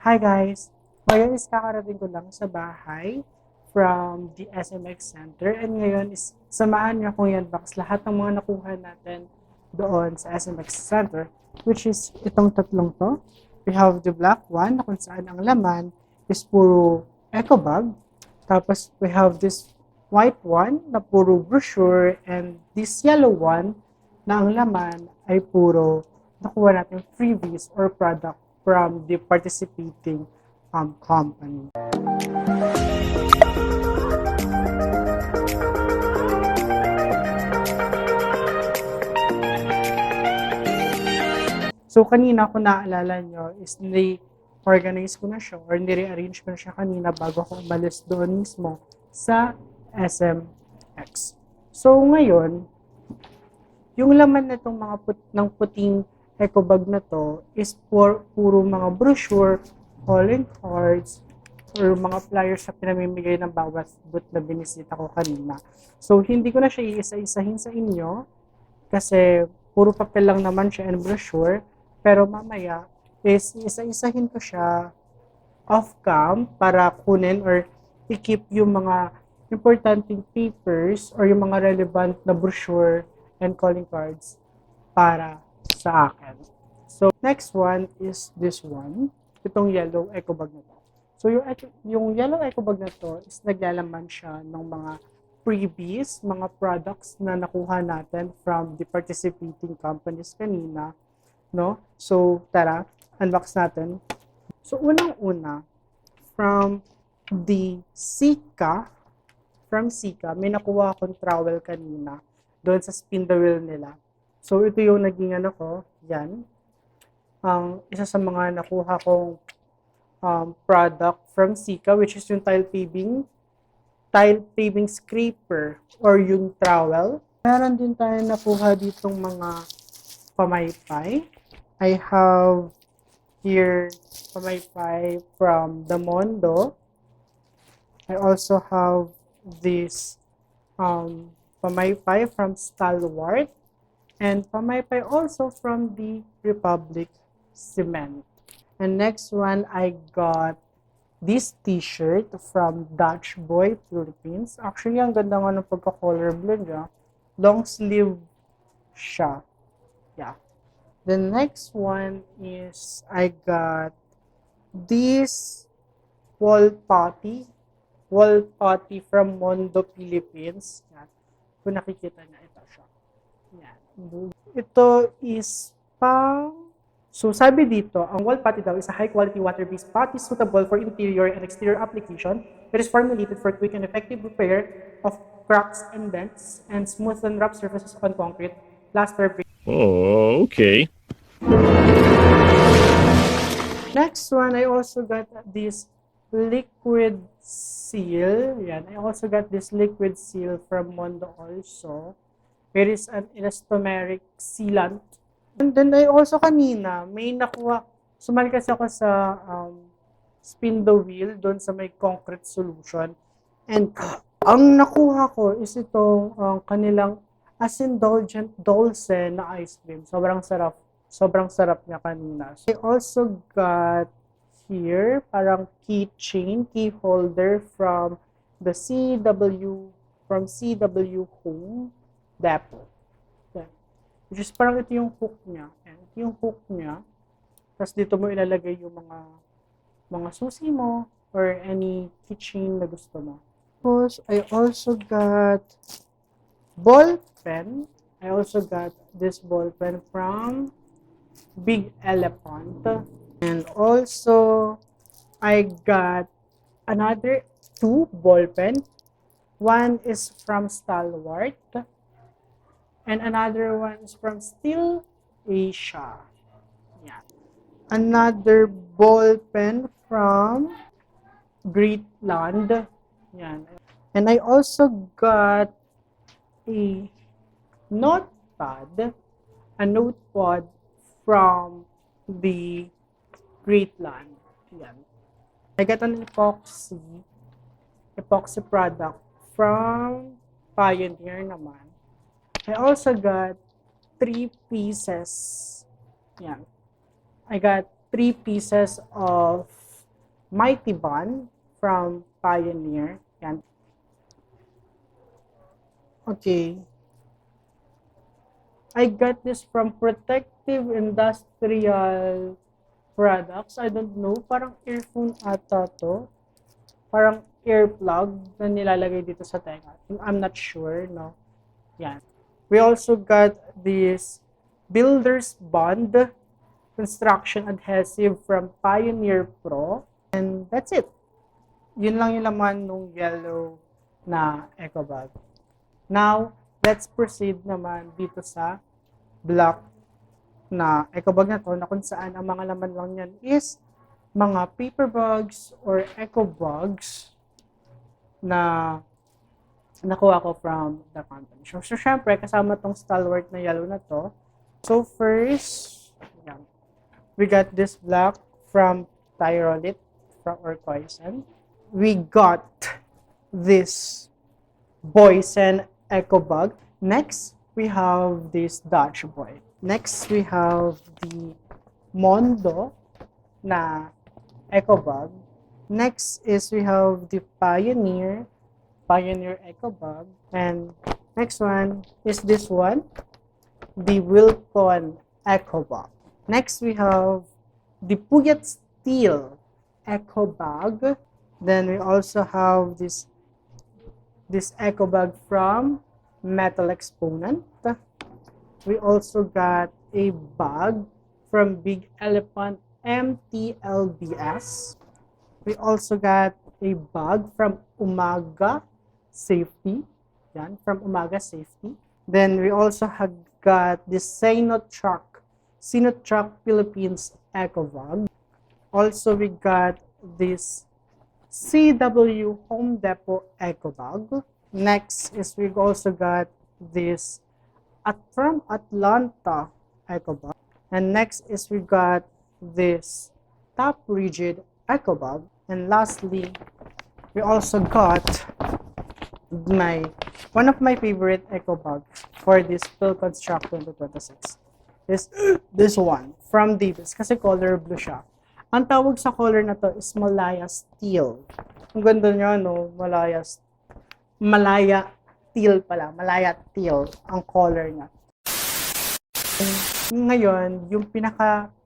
Hi guys! Ngayon is kakarating ko lang sa bahay from the SMX Center and ngayon is samahan niyo akong i-unbox lahat ng mga nakuha natin doon sa SMX Center, which is itong tatlong to. We have the black one na kung saan ang laman is puro eco bag. Tapos we have this white one na puro brochure and this yellow one na ang laman ay puro nakuha natin freebies or product from the participating company. So kanina kung naaalala nyo is ni-organize ko na siya or ni-rearrange ko na siya kanina bago ako umalis doon mismo sa SMX. So ngayon, yung laman na itong mga ng puting eco bag na to is puro mga brochure, calling cards, or mga flyers na pinamimigay ng bawat booth na binisita ko kanina. So, hindi ko na siya iisa-isahin sa inyo kasi puro papel lang naman siya and brochure. Pero mamaya is isa-isahin ko siya off-cam para kunin or i-keep yung mga importanteng papers or yung mga relevant na brochure and calling cards para sa akin. So, next one is this one. Itong yellow eco bag na to. So, yung yellow eco bag na to is naglalaman siya ng mga freebies, mga products na nakuha natin from the participating companies kanina. No? So, tara, unbox natin. So, unang-una, from Sika, may nakuha akong trowel kanina doon sa spin the wheel nila. So, ito yung naging ko, yan. Isa sa mga nakuha kong product from Sika, which is yung tile paving scraper or yung trowel. Meron din tayo nakuha ditong mga pamaypay. I have here pamaypay from the Mondo. I also have this pamaypay from Stalwart. And pamaypay also from the Republic Cement. And next one, I got this t-shirt from Dutch Boy Philippines. Actually, ang ganda nga ng pagka-color blend niya. Long sleeve siya. Yeah. The next one is I got this wall putty from Mondo Philippines. Yan. Kung nakikita niya, ito siya. Yan. Ito is so sabi dito, ang wall putty daw is a high-quality water-based putty suitable for interior and exterior application. It is formulated for quick and effective repair of cracks and dents and smooth and rough surfaces on concrete, plaster. Oh, okay. Next one, I also got this liquid seal. Yan, I also got this liquid seal from Mondo also. It is an elastomeric sealant. And then I also kanina, may nakuha, sumali kasi ako sa spin the wheel doon sa may concrete solution. And ang nakuha ko is itong kanilang as indulgent dulce na ice cream. Sobrang sarap. Sobrang sarap niya kanina. So, I also got here, parang keychain, key holder from the CW Home Depot. Yan. Which is parang ito yung hook niya. Yan. Ito yung hook niya. Tapos dito mo ilalagay yung mga susi mo or any keychain na gusto mo. Tapos, I also got ball pen. I also got this ball pen from Big Elephant. And also, I got another 2 ball pen. One is from Stalwart. And another one is from Steel Asia. Yeah. Another ball pen from Greatland. Yan. And I also got a notepad from the Greatland. Yan. I got an epoxy product from Pioneer naman. I also got 3 pieces. Yan. I got 3 pieces of Mighty Bond from Pioneer. Yan. Okay. I got this from Protective Industrial Products. I don't know. Parang earphone ata to. Parang earplug na nilalagay dito sa tenga. I'm not sure, no? Yan. We also got this Builder's Bond construction adhesive from Pioneer Pro. And that's it. Yun lang yung laman nung yellow na eco bag. Now, let's proceed naman dito sa black na eco bag na to, na kung saan ang mga laman lang yan is mga paper bags or eco bags na nakuha ko from the company. So syempre, kasama tong stalwart na yellow na to. So first, yan. We got this black from Tyrolit or Koisen. We got this Boysen Eco Bag. Next, we have this Dutch Boy. Next, we have the Mondo na Eco Bag. Next is we have the Pioneer Eco Bag. And next one is this one, the Wilcon Eco Bag. Next, we have the Puyat Steel Eco Bag. Then we also have this eco bag from Metal Exponent. We also got a bag from Big Elephant MTLBS. We also got a bag from Umaga Safety. Yan, from Umaga Safety. Then we also have got this Sinotrack Philippines Eco Bag. Also, we got this CW Home Depot Eco Bag. Next is we also got this from Atlanta Eco Bag. And next is we got this Top Rigid Eco Bag. And lastly, we also got one of my favorite eco bags for this Phil Construct 2026 is this one from Davis kasi color blue siya. Ang tawag sa color na to is Malaya Steel. Ang ganda niya, no? Malaya Teal pala. Malaya Teal ang color niya. Ngayon, yung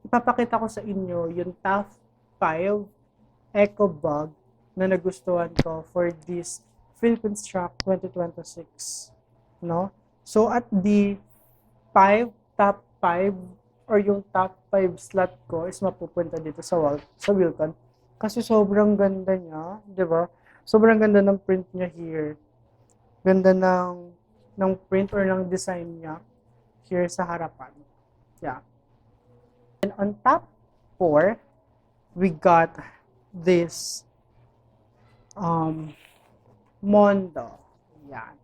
ipapakita ko sa inyo, yung top 5 eco bag na nagustuhan ko for this Phil Construct 2026. No? So, at the top 5 or yung top 5 slot ko is mapupunta dito sa Wilcon. Kasi sobrang ganda niya, di ba? Sobrang ganda ng print niya here. Ganda ng print or ng design niya here sa harapan. Yeah. And on top 4, we got this Mondo. Yan.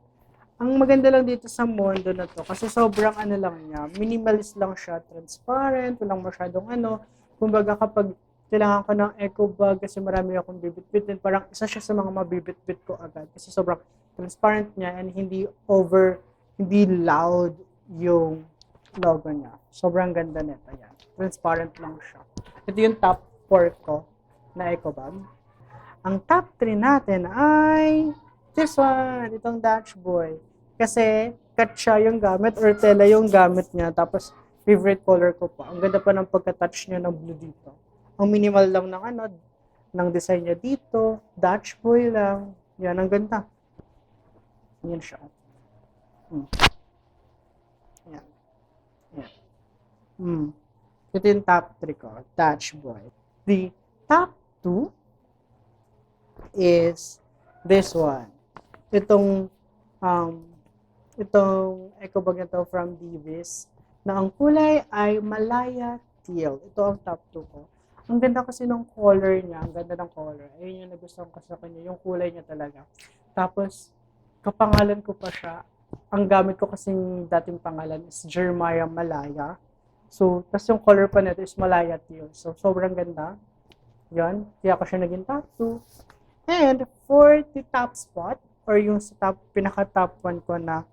Ang maganda lang dito sa Mondo na to, kasi sobrang lang niya, minimalist lang siya, transparent, walang masyadong kumbaga kapag kailangan ko ng eco bag kasi marami akong bibit-bitin, parang isa siya sa mga mabibit-bit ko agad kasi sobrang transparent niya and hindi loud yung logo niya. Sobrang ganda nito yan. Transparent lang siya. Ito yung top 4 ko na eco bag. Ang top 3 natin ay this one, itong Dutch Boy. Kasi cut siya yung gamit or tela yung gamit niya. Tapos favorite color ko pa. Ang ganda pa ng pagka-touch niya ng blue dito. Ang minimal lang ng design niya dito. Dutch Boy lang. Yan, ang ganda. Yan siya. Yan. Yan. Ito yung top 3 ko. Dutch Boy. The top 2 is this one. Itong eco bag na to from Davis na ang kulay ay Malaya Teal. Ito ang top 2 ko. Ang ganda kasi ng color niya. Ang ganda ng color. Ayun yung nagustuhan ko sa kanya. Yung kulay niya talaga. Tapos, kapangalan ko pa siya. Ang gamit ko kasing dating pangalan is Jeremiah Malaya. So, tas yung color pa nito is Malaya Teal. So, sobrang ganda. Yan. Kaya ko siya naging top 2. And for the top spot, or yung sa pinaka-top 1 ko na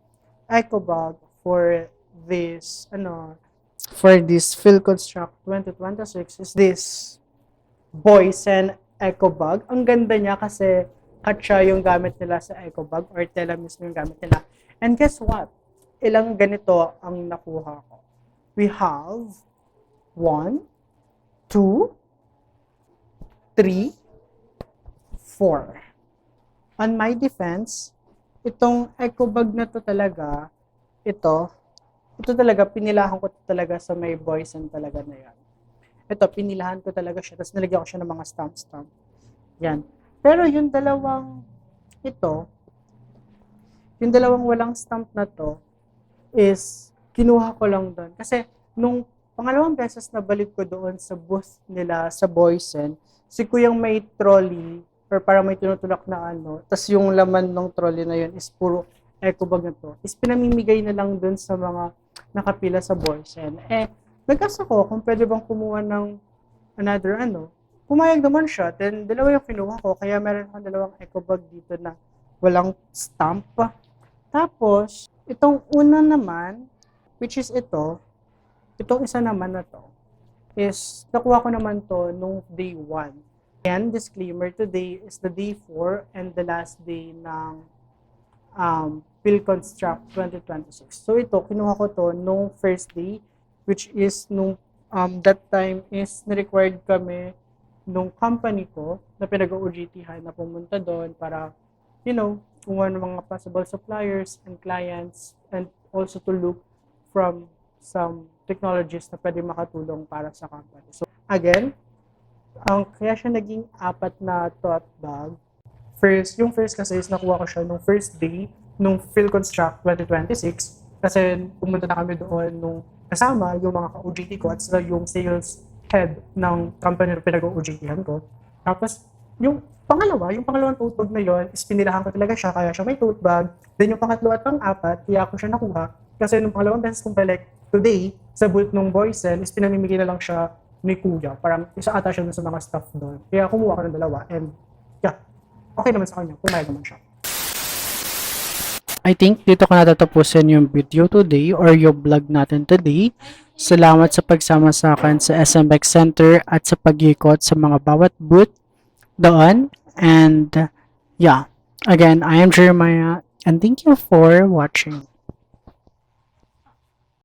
eco bag for this, Phil Construct 2026 is this Boysen eco bag. Ang ganda niya kasi hatcha yung gamit nila sa eco bag or tela mismo yung gamit nila. And guess what? Ilang ganito ang nakuha ko. We have 1, 2, 3, 4. On my defense, itong eco bag na to talaga, ito talaga, pinilahan ko talaga sa may Boysen talaga na yan. Ito, pinilahan ko talaga siya, tapos nilagyan ko siya ng mga stamp. Yan. Pero yung dalawang walang stamp na to, is kinuha ko lang doon. Kasi nung pangalawang beses na balik ko doon sa booth nila sa Boysen, si Kuyang may trolley or para may tinutulak na tas yung laman ng trolley na yun is puro eco bag na to. Is pinamimigay na lang doon sa mga nakapila sa Boysen. Nag-ask ako kung pwede bang kumuha ng another Pumayag naman siya. Then, dalawa yung kinuha ko. Kaya meron akong dalawang eco bag dito na walang stamp. Tapos, itong una naman, which is itong isa naman na to, is nakuha ko naman to nung day 1. And disclaimer, today is the day 4 and the last day ng PhilConstruct 2026. So ito, kinuha ko to nung first day, which is nung that time is na-required kami nung company ko na pinag-OJT-han na pumunta doon para, kumuha ng mga possible suppliers and clients and also to look from some technologies na pwede makatulong para sa company. So again, kaya siya naging 4 na tote bag. Yung first kasi is nakuha ko siya nung first day nung PhilConstruct 2026 kasi pumunta na kami doon nung kasama yung mga ka-OJT ko at sila yung sales head ng company na pinag-OJT-han ko. Tapos, yung pangalawang tote bag na yun is pinilahan ko talaga siya kaya siya may tote bag. Then yung pangatlo at pang-4, kaya ko siya nakuha kasi nung pangalawang beses kong balik today sa booth ng Boysen is pinamimigay na lang siya ni Kuya. Parang isa ata siya sa mga staff doon. Kaya kumuha ko ng dalawa and yeah, okay naman sa kanya. Pumayag naman siya. I think dito ko natatapusin yung video today or yung vlog natin today. Salamat sa pagsama sa akin sa SMX Center at sa pag-ikot sa mga bawat booth doon. And yeah, again, I am Jeremiah and thank you for watching.